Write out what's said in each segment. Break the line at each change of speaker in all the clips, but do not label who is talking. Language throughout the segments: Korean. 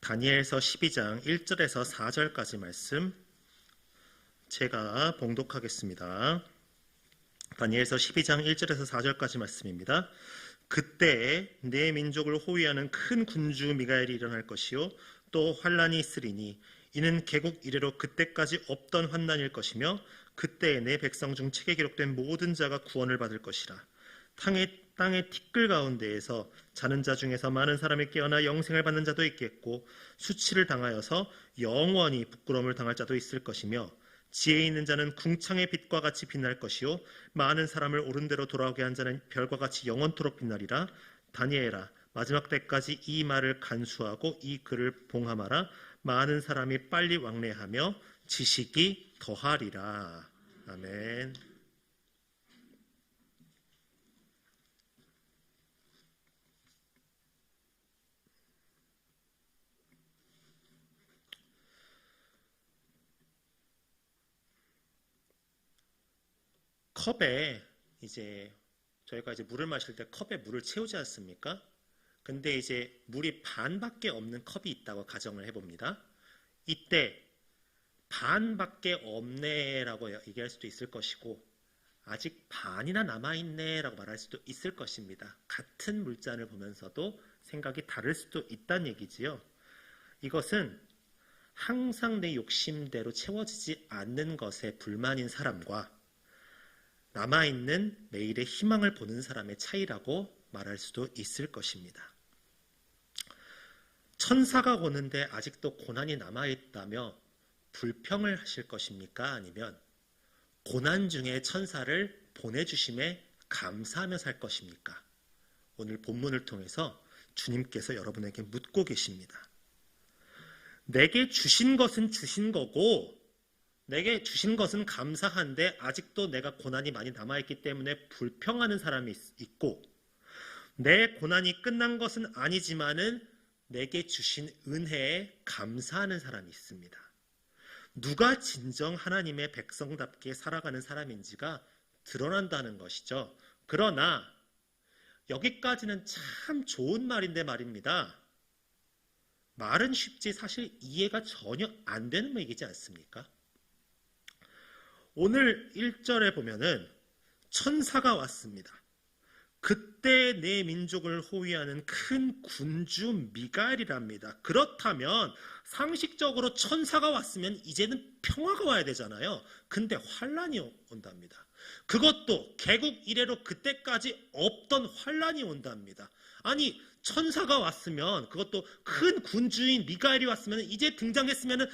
다니엘서 12장 1절에서 4절까지 말씀 제가 봉독하겠습니다. 다니엘서 12장 1절에서 4절까지 말씀입니다. 그때 내 민족을 호위하는 큰 군주 미가엘이 일어날 것이요 또 환난이 있으리니 이는 개국 이래로 그때까지 없던 환난일 것이며 그때에 내 백성 중 책에 기록된 모든 자가 구원을 받을 것이라. 땅의 티끌 가운데에서 자는 자 중에서 많은 사람이 깨어나 영생을 받는 자도 있겠고 수치를 당하여서 영원히 부끄러움을 당할 자도 있을 것이며 지혜 있는 자는 궁창의 빛과 같이 빛날 것이요 많은 사람을 옳은 대로 돌아오게 한 자는 별과 같이 영원토록 빛나리라. 다니엘아, 마지막 때까지 이 말을 간수하고 이 글을 봉함하라. 많은 사람이 빨리 왕래하며 지식이 더하리라. 아멘. 컵에 저희가 물을 마실 때 컵에 물을 채우지 않습니까? 근데 물이 반밖에 없는 컵이 있다고 가정을 해봅니다. 이때 반밖에 없네라고 얘기할 수도 있을 것이고 아직 반이나 남아있네라고 말할 수도 있을 것입니다. 같은 물잔을 보면서도 생각이 다를 수도 있다는 얘기지요. 이것은 항상 내 욕심대로 채워지지 않는 것에 불만인 사람과 남아있는 매일의 희망을 보는 사람의 차이라고 말할 수도 있을 것입니다. 천사가 오는데 아직도 고난이 남아있다며 불평을 하실 것입니까? 아니면 고난 중에 천사를 보내주심에 감사하며 살 것입니까? 오늘 본문을 통해서 주님께서 여러분에게 묻고 계십니다. 내게 주신 것은 주신 거고 내게 주신 것은 감사한데 아직도 내가 고난이 많이 남아있기 때문에 불평하는 사람이 있고 내 고난이 끝난 것은 아니지만은 내게 주신 은혜에 감사하는 사람이 있습니다. 누가 진정 하나님의 백성답게 살아가는 사람인지가 드러난다는 것이죠. 그러나 여기까지는 참 좋은 말인데 말입니다. 말은 쉽지 사실 이해가 전혀 안 되는 얘기지 않습니까? 오늘 1절에 보면은 천사가 왔습니다. 그때 내 민족을 호위하는 큰 군주 미가엘이랍니다. 그렇다면 상식적으로 천사가 왔으면 이제는 평화가 와야 되잖아요. 근데 환란이 온답니다. 그것도 개국 이래로 그때까지 없던 환란이 온답니다. 아니 천사가 왔으면 그것도 큰 군주인 미가엘이 왔으면 이제 등장했으면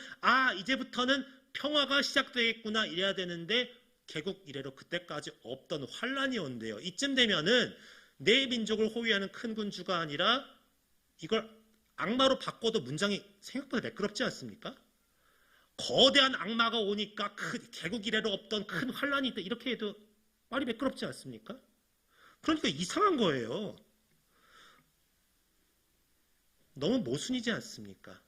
이제부터는 평화가 시작되겠구나 이래야 되는데 개국 이래로 그때까지 없던 환란이 온대요. 이쯤 되면은 내 민족을 호위하는 큰 군주가 아니라 이걸 악마로 바꿔도 문장이 생각보다 매끄럽지 않습니까? 거대한 악마가 오니까 개국 이래로 없던 큰 환란이 있다 이렇게 해도 말이 매끄럽지 않습니까? 그러니까 이상한 거예요. 너무 모순이지 않습니까?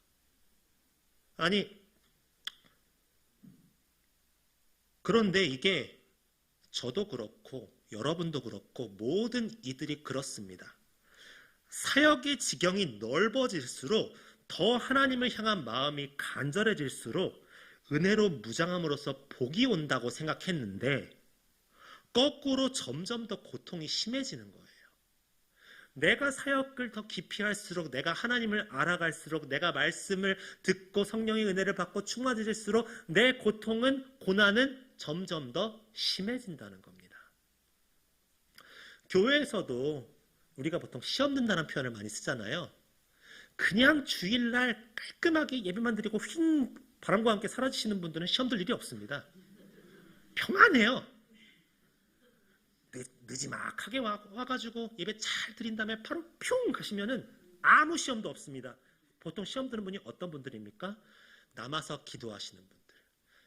그런데 이게 저도 그렇고 여러분도 그렇고 모든 이들이 그렇습니다. 사역의 지경이 넓어질수록 더 하나님을 향한 마음이 간절해질수록 은혜로 무장함으로써 복이 온다고 생각했는데 거꾸로 점점 더 고통이 심해지는 거예요. 내가 사역을 더 깊이 할수록 내가 하나님을 알아갈수록 내가 말씀을 듣고 성령의 은혜를 받고 충만해질수록 내 고난은 점점 더 심해진다는 겁니다. 교회에서도 우리가 보통 시험 든다는 표현을 많이 쓰잖아요. 그냥 주일날 깔끔하게 예배만 드리고 휜 바람과 함께 사라지시는 분들은 시험 들 일이 없습니다. 평안해요. 느지막하게 와가지고 예배 잘 드린 다음에 바로 뿅 가시면은 아무 시험도 없습니다. 보통 시험 드는 분이 어떤 분들입니까? 남아서 기도하시는 분들,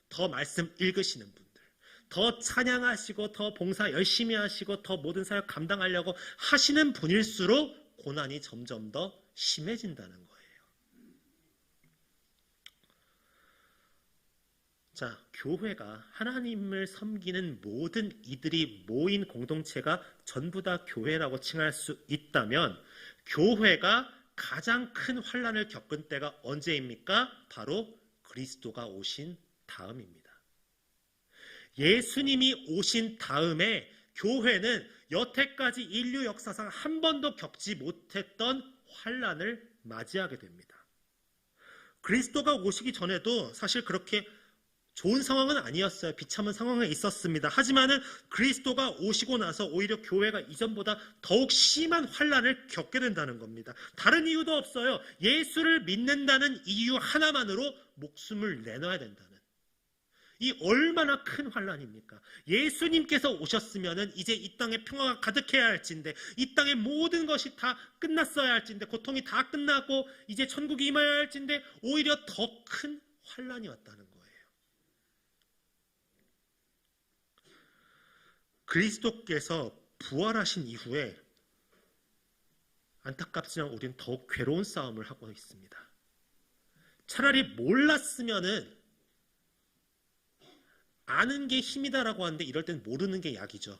더 말씀 읽으시는 분들, 더 찬양하시고 더 봉사 열심히 하시고 더 모든 사역 감당하려고 하시는 분일수록 고난이 점점 더 심해진다는 거예요. 자, 교회가 하나님을 섬기는 모든 이들이 모인 공동체가 전부 다 교회라고 칭할 수 있다면 교회가 가장 큰 환난을 겪은 때가 언제입니까? 바로 그리스도가 오신 다음입니다. 예수님이 오신 다음에 교회는 여태까지 인류 역사상 한 번도 겪지 못했던 환난을 맞이하게 됩니다. 그리스도가 오시기 전에도 사실 그렇게 좋은 상황은 아니었어요. 비참한 상황에 있었습니다. 하지만은 그리스도가 오시고 나서 오히려 교회가 이전보다 더욱 심한 환난을 겪게 된다는 겁니다. 다른 이유도 없어요. 예수를 믿는다는 이유 하나만으로 목숨을 내놔야 된다는. 이 얼마나 큰 환난입니까? 예수님께서 오셨으면은 이제 이 땅에 평화가 가득해야 할진데, 이 땅의 모든 것이 다 끝났어야 할진데, 고통이 다 끝나고 이제 천국이 임해야 할진데 오히려 더 큰 환난이 왔다는 거예요. 그리스도께서 부활하신 이후에 안타깝지만 우리는 더욱 괴로운 싸움을 하고 있습니다. 차라리 몰랐으면은 아는 게 힘이다라고 하는데 이럴 땐 모르는 게 약이죠.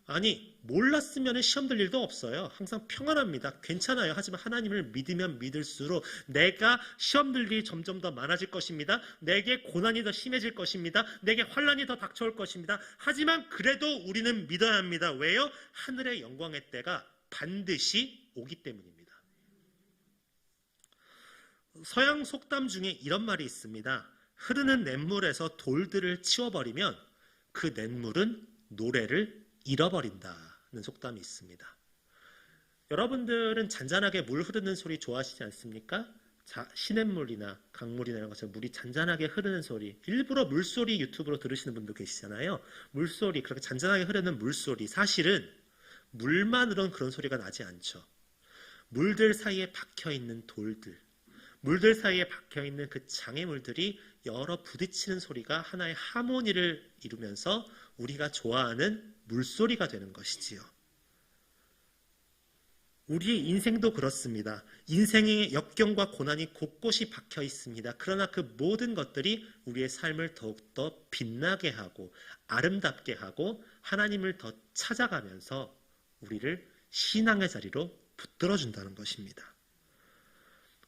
아니, 몰랐으면 시험 들 일도 없어요. 항상 평안합니다. 괜찮아요. 하지만 하나님을 믿으면 믿을수록 내가 시험 들 일이 점점 더 많아질 것입니다. 내게 고난이 더 심해질 것입니다. 내게 환난이 더 닥쳐올 것입니다. 하지만 그래도 우리는 믿어야 합니다. 왜요? 하늘의 영광의 때가 반드시 오기 때문입니다. 서양 속담 중에 이런 말이 있습니다. 흐르는 냇물에서 돌들을 치워버리면 그 냇물은 노래를 잃어버린다는 속담이 있습니다. 여러분들은 잔잔하게 물 흐르는 소리 좋아하시지 않습니까? 시냇물이나 강물이나 이런 것처럼 물이 잔잔하게 흐르는 소리, 일부러 물소리 유튜브로 들으시는 분도 계시잖아요. 물소리, 그렇게 잔잔하게 흐르는 물소리, 사실은 물만으로는 그런 소리가 나지 않죠. 물들 사이에 박혀있는 돌들, 물들 사이에 박혀있는 그 장애물들이 여러 부딪히는 소리가 하나의 하모니를 이루면서 우리가 좋아하는 물소리가 되는 것이지요. 우리의 인생도 그렇습니다. 인생의 역경과 고난이 곳곳이 박혀 있습니다. 그러나 그 모든 것들이 우리의 삶을 더욱더 빛나게 하고 아름답게 하고 하나님을 더 찾아가면서 우리를 신앙의 자리로 붙들어 준다는 것입니다.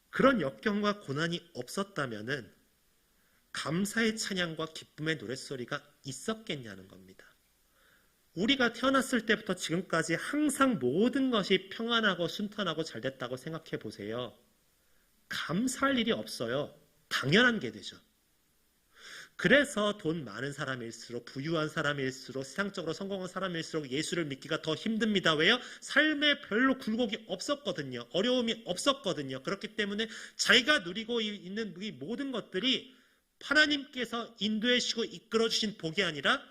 그런 역경과 고난이 없었다면은 감사의 찬양과 기쁨의 노랫소리가 있었겠냐는 겁니다. 우리가 태어났을 때부터 지금까지 항상 모든 것이 평안하고 순탄하고 잘 됐다고 생각해 보세요. 감사할 일이 없어요. 당연한 게 되죠. 그래서 돈 많은 사람일수록, 부유한 사람일수록, 세상적으로 성공한 사람일수록 예수를 믿기가 더 힘듭니다. 왜요? 삶에 별로 굴곡이 없었거든요. 어려움이 없었거든요. 그렇기 때문에 자기가 누리고 있는 이 모든 것들이 하나님께서 인도해 주시고 이끌어 주신 복이 아니라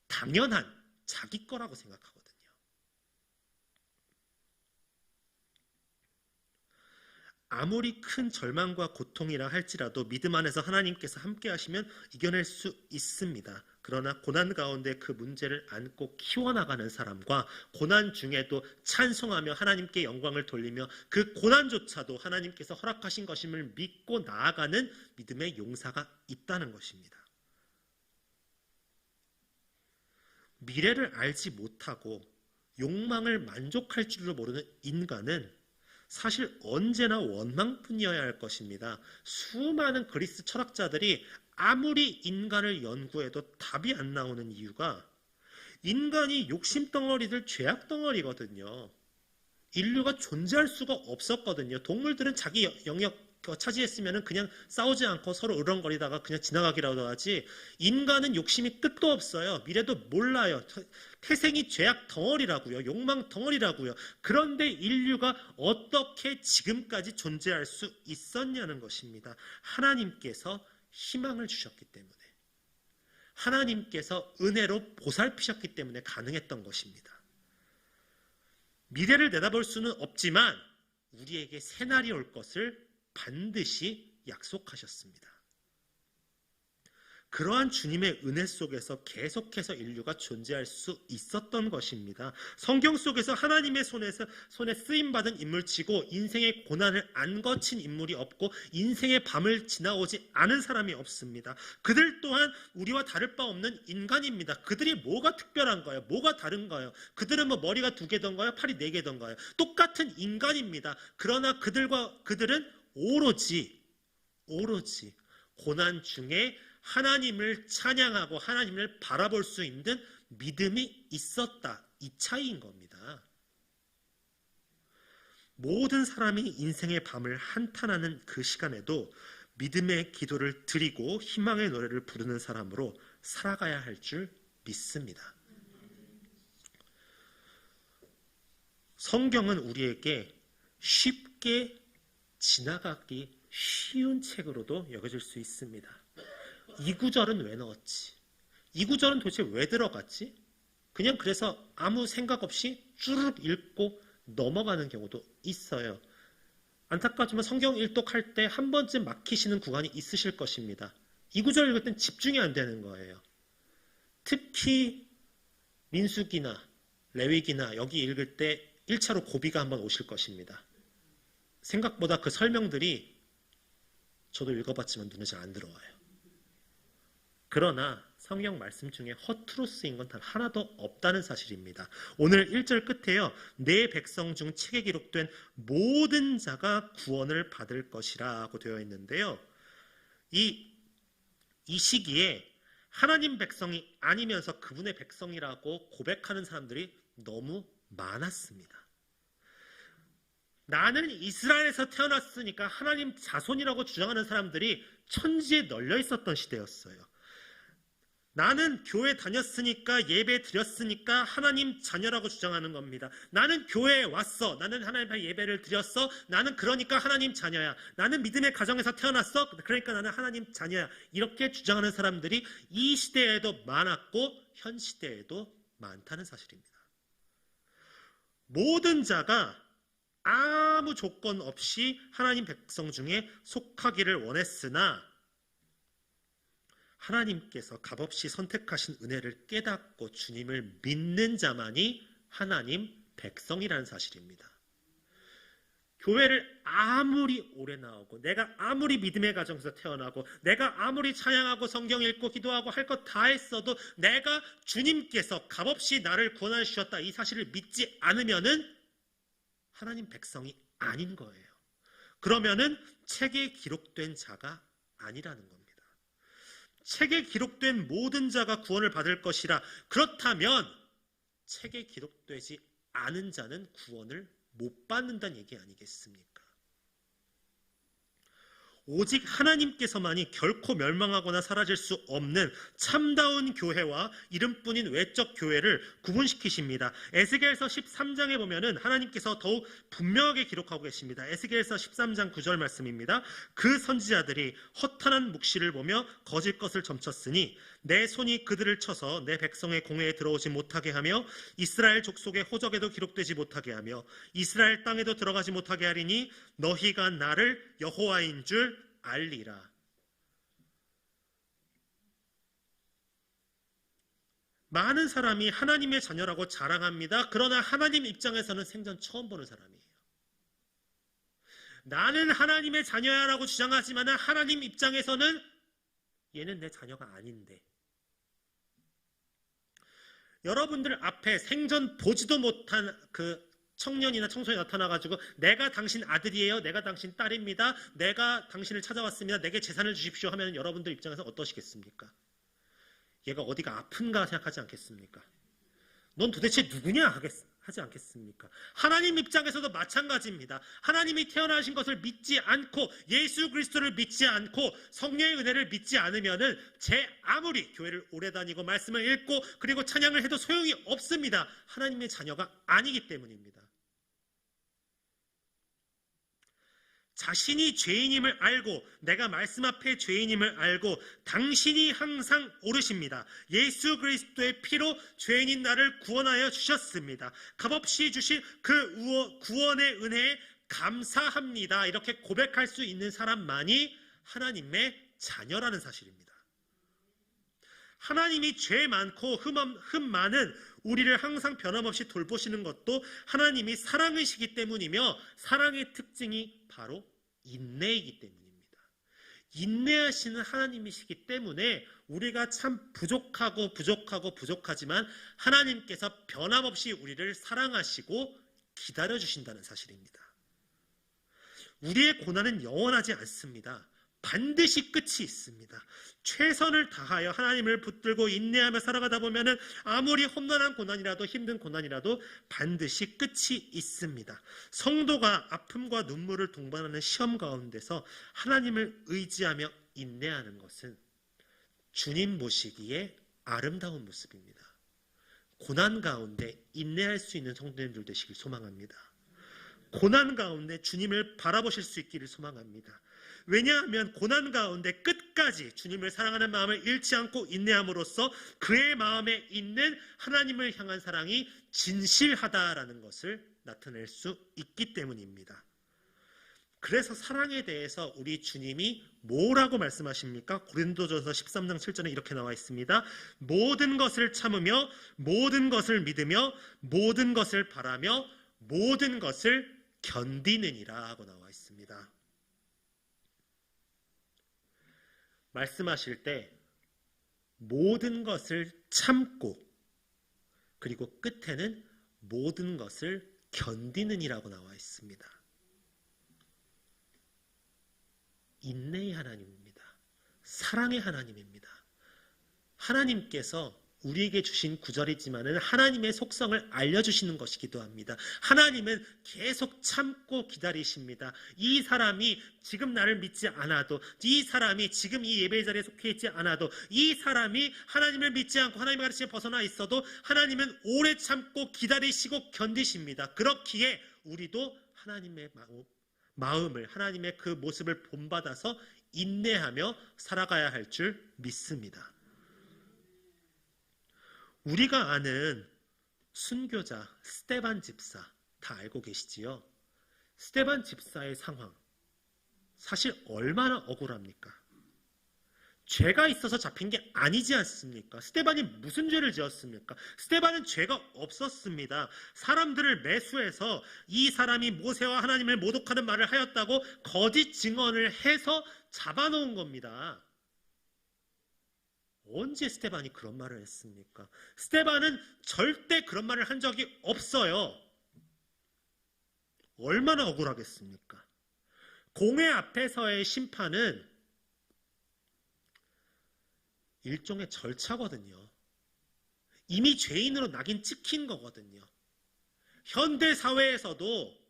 당연한 자기 거라고 생각하거든요. 아무리 큰 절망과 고통이라 할지라도 믿음 안에서 하나님께서 함께 하시면 이겨낼 수 있습니다. 그러나 고난 가운데 그 문제를 안고 키워나가는 사람과 고난 중에도 찬송하며 하나님께 영광을 돌리며 그 고난조차도 하나님께서 허락하신 것임을 믿고 나아가는 믿음의 용사가 있다는 것입니다. 미래를 알지 못하고 욕망을 만족할 줄도 모르는 인간은 사실 언제나 원망뿐이어야 할 것입니다. 수많은 그리스 철학자들이 아무리 인간을 연구해도 답이 안 나오는 이유가 인간이 욕심덩어리들 죄악덩어리거든요. 인류가 존재할 수가 없었거든요. 동물들은 자기 영역 차지했으면 그냥 싸우지 않고 서로 으렁거리다가 그냥 지나가기라도 하지, 인간은 욕심이 끝도 없어요. 미래도 몰라요. 태생이 죄악 덩어리라고요. 욕망 덩어리라고요. 그런데 인류가 어떻게 지금까지 존재할 수 있었냐는 것입니다. 하나님께서 희망을 주셨기 때문에, 하나님께서 은혜로 보살피셨기 때문에 가능했던 것입니다. 미래를 내다볼 수는 없지만 우리에게 새날이 올 것을 반드시 약속하셨습니다. 그러한 주님의 은혜 속에서 계속해서 인류가 존재할 수 있었던 것입니다. 성경 속에서 하나님의 손에 쓰임받은 인물치고 인생의 고난을 안 거친 인물이 없고 인생의 밤을 지나오지 않은 사람이 없습니다. 그들 또한 우리와 다를 바 없는 인간입니다. 그들이 뭐가 특별한가요? 뭐가 다른가요? 그들은 뭐 머리가 2개던가요? 팔이 4개던가요? 똑같은 인간입니다. 그러나 그들은 오로지 고난 중에 하나님을 찬양하고 하나님을 바라볼 수 있는 믿음이 있었다. 이 차이인 겁니다. 모든 사람이 인생의 밤을 한탄하는 그 시간에도 믿음의 기도를 드리고 희망의 노래를 부르는 사람으로 살아가야 할 줄 믿습니다. 성경은 우리에게 쉽게 지나가기 쉬운 책으로도 여겨질 수 있습니다. 이 구절은 왜 넣었지? 이 구절은 도대체 왜 들어갔지? 그냥 그래서 아무 생각 없이 쭈르륵 읽고 넘어가는 경우도 있어요. 안타깝지만 성경 일독할 때 한 번쯤 막히시는 구간이 있으실 것입니다. 이 구절 읽을 땐 집중이 안 되는 거예요. 특히 민수기나 레위기나 여기 읽을 때 1차로 고비가 한번 오실 것입니다. 생각보다 그 설명들이 저도 읽어봤지만 눈에 잘 안 들어와요. 그러나 성경 말씀 중에 허투루 쓰인 건 단 하나도 없다는 사실입니다. 오늘 1절 끝에요. 내 백성 중 책에 기록된 모든 자가 구원을 받을 것이라고 되어 있는데요. 이 시기에 하나님 백성이 아니면서 그분의 백성이라고 고백하는 사람들이 너무 많았습니다. 나는 이스라엘에서 태어났으니까 하나님 자손이라고 주장하는 사람들이 천지에 널려 있었던 시대였어요. 나는 교회 다녔으니까 예배 드렸으니까 하나님 자녀라고 주장하는 겁니다. 나는 교회에 왔어. 나는 하나님 앞에 예배를 드렸어. 나는 그러니까 하나님 자녀야. 나는 믿음의 가정에서 태어났어. 그러니까 나는 하나님 자녀야. 이렇게 주장하는 사람들이 이 시대에도 많았고 현 시대에도 많다는 사실입니다. 모든 자가 아무 조건 없이 하나님 백성 중에 속하기를 원했으나 하나님께서 값없이 선택하신 은혜를 깨닫고 주님을 믿는 자만이 하나님 백성이라는 사실입니다. 교회를 아무리 오래 나오고 내가 아무리 믿음의 가정에서 태어나고 내가 아무리 찬양하고 성경 읽고 기도하고 할 것 다 했어도 내가 주님께서 값없이 나를 구원하여 주셨다 이 사실을 믿지 않으면은 하나님 백성이 아닌 거예요. 그러면은 책에 기록된 자가 아니라는 겁니다. 책에 기록된 모든 자가 구원을 받을 것이라. 그렇다면 책에 기록되지 않은 자는 구원을 못 받는다는 얘기 아니겠습니까? 오직 하나님께서만이 결코 멸망하거나 사라질 수 없는 참다운 교회와 이름뿐인 외적 교회를 구분시키십니다. 에스겔서 13장에 보면은 하나님께서 더욱 분명하게 기록하고 계십니다. 에스겔서 13장 9절 말씀입니다. 그 선지자들이 허탄한 묵시를 보며 거짓 것을 점쳤으니 내 손이 그들을 쳐서 내 백성의 공회에 들어오지 못하게 하며 이스라엘 족속의 호적에도 기록되지 못하게 하며 이스라엘 땅에도 들어가지 못하게 하리니 너희가 나를 여호와인 줄 알리라. 많은 사람이 하나님의 자녀라고 자랑합니다. 그러나 하나님 입장에서는 생전 처음 보는 사람이에요. 나는 하나님의 자녀야라고 주장하지만 하나님 입장에서는 얘는 내 자녀가 아닌데. 여러분들 앞에 생전 보지도 못한 그 청년이나 청소년이 나타나가지고 내가 당신 아들이에요. 내가 당신 딸입니다. 내가 당신을 찾아왔습니다. 내게 재산을 주십시오 하면 여러분들 입장에서 어떠시겠습니까? 얘가 어디가 아픈가 생각하지 않겠습니까? 넌 도대체 누구냐 하지 않겠습니까? 하나님 입장에서도 마찬가지입니다. 하나님이 태어나신 것을 믿지 않고 예수 그리스도를 믿지 않고 성령의 은혜를 믿지 않으면은 아무리 교회를 오래 다니고 말씀을 읽고 그리고 찬양을 해도 소용이 없습니다. 하나님의 자녀가 아니기 때문입니다. 자신이 죄인임을 알고 내가 말씀 앞에 죄인임을 알고 당신이 항상 옳으십니다. 예수 그리스도의 피로 죄인인 나를 구원하여 주셨습니다. 값없이 주신 그 구원의 은혜에 감사합니다. 이렇게 고백할 수 있는 사람만이 하나님의 자녀라는 사실입니다. 하나님이 죄 많고 흠 많은 우리를 항상 변함없이 돌보시는 것도 하나님이 사랑이시기 때문이며, 사랑의 특징이 바로 인내이기 때문입니다. 인내하시는 하나님이시기 때문에 우리가 참 부족하지만 하나님께서 변함없이 우리를 사랑하시고 기다려주신다는 사실입니다. 우리의 고난은 영원하지 않습니다. 반드시 끝이 있습니다. 최선을 다하여 하나님을 붙들고 인내하며 살아가다 보면 아무리 험난한 고난이라도 힘든 고난이라도 반드시 끝이 있습니다. 성도가 아픔과 눈물을 동반하는 시험 가운데서 하나님을 의지하며 인내하는 것은 주님 모시기에 아름다운 모습입니다. 고난 가운데 인내할 수 있는 성도님들 되시길 소망합니다. 고난 가운데 주님을 바라보실 수 있기를 소망합니다. 왜냐하면 고난 가운데 끝까지 주님을 사랑하는 마음을 잃지 않고 인내함으로써 그의 마음에 있는 하나님을 향한 사랑이 진실하다라는 것을 나타낼 수 있기 때문입니다. 그래서 사랑에 대해서 우리 주님이 뭐라고 말씀하십니까? 고린도전서 13장 7절에 이렇게 나와 있습니다. 모든 것을 참으며 모든 것을 믿으며 모든 것을 바라며 모든 것을 견디느니라 하고 나와 있습니다. 말씀하실 때 모든 것을 참고 그리고 끝에는 모든 것을 견디느니라고 나와 있습니다. 인내의 하나님입니다. 사랑의 하나님입니다. 하나님께서 우리에게 주신 구절이지만은 하나님의 속성을 알려주시는 것이기도 합니다. 하나님은 계속 참고 기다리십니다. 이 사람이 지금 나를 믿지 않아도, 이 사람이 지금 이 예배 자리에 속해 있지 않아도, 이 사람이 하나님을 믿지 않고 하나님의 가르침에 벗어나 있어도 하나님은 오래 참고 기다리시고 견디십니다. 그렇기에 우리도 하나님의 마음을, 하나님의 그 모습을 본받아서 인내하며 살아가야 할 줄 믿습니다. 우리가 아는 순교자 스데반 집사 다 알고 계시지요? 스데반 집사의 상황 사실 얼마나 억울합니까? 죄가 있어서 잡힌 게 아니지 않습니까? 스데반이 무슨 죄를 지었습니까? 스데반은 죄가 없었습니다. 사람들을 매수해서 이 사람이 모세와 하나님을 모독하는 말을 하였다고 거짓 증언을 해서 잡아놓은 겁니다. 언제 스데반이 그런 말을 했습니까? 스데반은 절대 그런 말을 한 적이 없어요. 얼마나 억울하겠습니까? 공회 앞에서의 심판은 일종의 절차거든요. 이미 죄인으로 낙인 찍힌 거거든요. 현대 사회에서도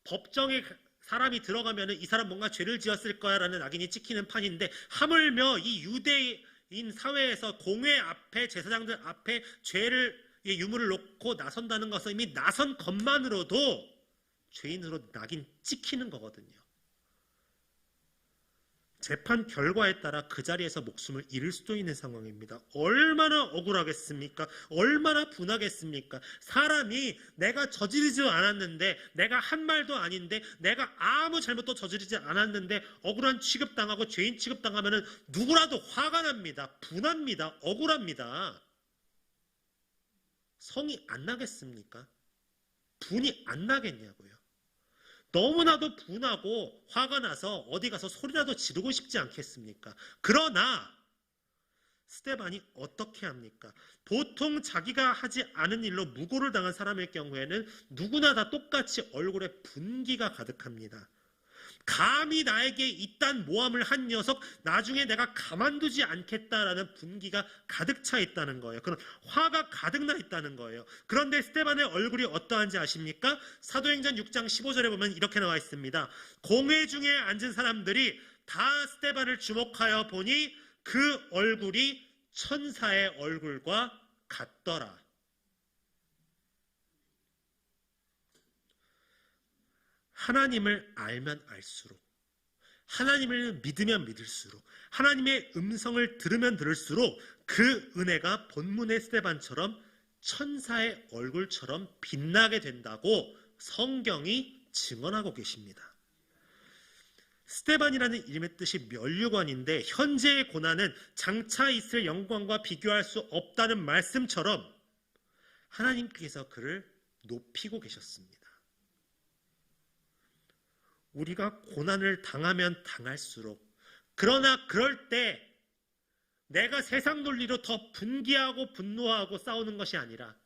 법정에 사람이 들어가면 이 사람 뭔가 죄를 지었을 거야 라는 낙인이 찍히는 판인데, 하물며 이 유대인 사회에서 공회 앞에, 제사장들 앞에 죄를, 유물을 놓고 나선다는 것은 이미 나선 것만으로도 죄인으로 낙인 찍히는 거거든요. 재판 결과에 따라 그 자리에서 목숨을 잃을 수도 있는 상황입니다. 얼마나 억울하겠습니까? 얼마나 분하겠습니까? 사람이 내가 저지르지 않았는데, 내가 한 말도 아닌데, 내가 아무 잘못도 저지르지 않았는데 억울한 취급당하고 죄인 취급당하면 누구라도 화가 납니다. 분합니다. 억울합니다. 성이 안 나겠습니까? 분이 안 나겠냐고요. 너무나도 분하고 화가 나서 어디 가서 소리라도 지르고 싶지 않겠습니까? 그러나 스데반이 어떻게 합니까? 보통 자기가 하지 않은 일로 무고를 당한 사람일 경우에는 누구나 다 똑같이 얼굴에 분기가 가득합니다. 감히 나에게 이딴 모함을 한 녀석 나중에 내가 가만두지 않겠다라는 분기가 가득 차 있다는 거예요. 그런 화가 가득 나 있다는 거예요. 그런데 스데반의 얼굴이 어떠한지 아십니까? 사도행전 6장 15절에 보면 이렇게 나와 있습니다. 공회 중에 앉은 사람들이 다 스데반을 주목하여 보니 그 얼굴이 천사의 얼굴과 같더라. 하나님을 알면 알수록, 하나님을 믿으면 믿을수록, 하나님의 음성을 들으면 들을수록 그 은혜가 본문의 스데반처럼 천사의 얼굴처럼 빛나게 된다고 성경이 증언하고 계십니다. 스데반이라는 이름의 뜻이 면류관인데 현재의 고난은 장차 있을 영광과 비교할 수 없다는 말씀처럼 하나님께서 그를 높이고 계셨습니다. 우리가 고난을 당하면 당할수록, 그러나 그럴 때 내가 세상 논리로 더 분기하고 분노하고 싸우는 것이 아니라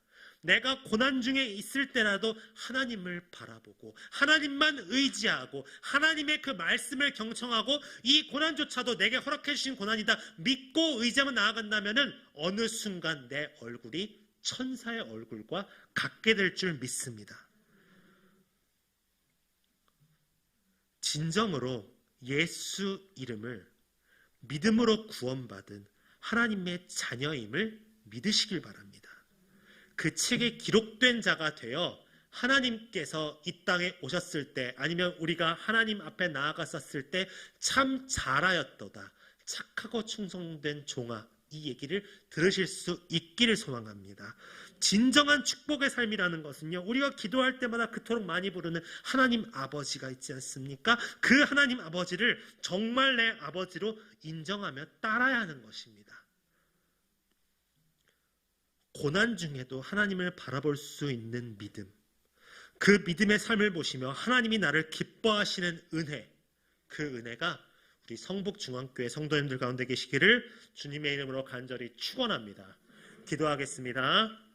내가 고난 중에 있을 때라도 하나님을 바라보고 하나님만 의지하고 하나님의 그 말씀을 경청하고 이 고난조차도 내게 허락해 주신 고난이다 믿고 의지하며 나아간다면 어느 순간 내 얼굴이 천사의 얼굴과 같게 될 줄 믿습니다. 진정으로 예수 이름을 믿음으로 구원받은 하나님의 자녀임을 믿으시길 바랍니다. 그 책에 기록된 자가 되어 하나님께서 이 땅에 오셨을 때 아니면 우리가 하나님 앞에 나아갔었을 때 참 잘하였도다, 착하고 충성된 종아, 이 얘기를 들으실 수 있기를 소망합니다. 진정한 축복의 삶이라는 것은요, 우리가 기도할 때마다 그토록 많이 부르는 하나님 아버지가 있지 않습니까? 그 하나님 아버지를 정말 내 아버지로 인정하며 따라야 하는 것입니다. 고난 중에도 하나님을 바라볼 수 있는 믿음, 그 믿음의 삶을 보시며 하나님이 나를 기뻐하시는 은혜, 그 은혜가 우리 성북중앙교회 성도님들 가운데 계시기를 주님의 이름으로 간절히 축원합니다. 기도하겠습니다.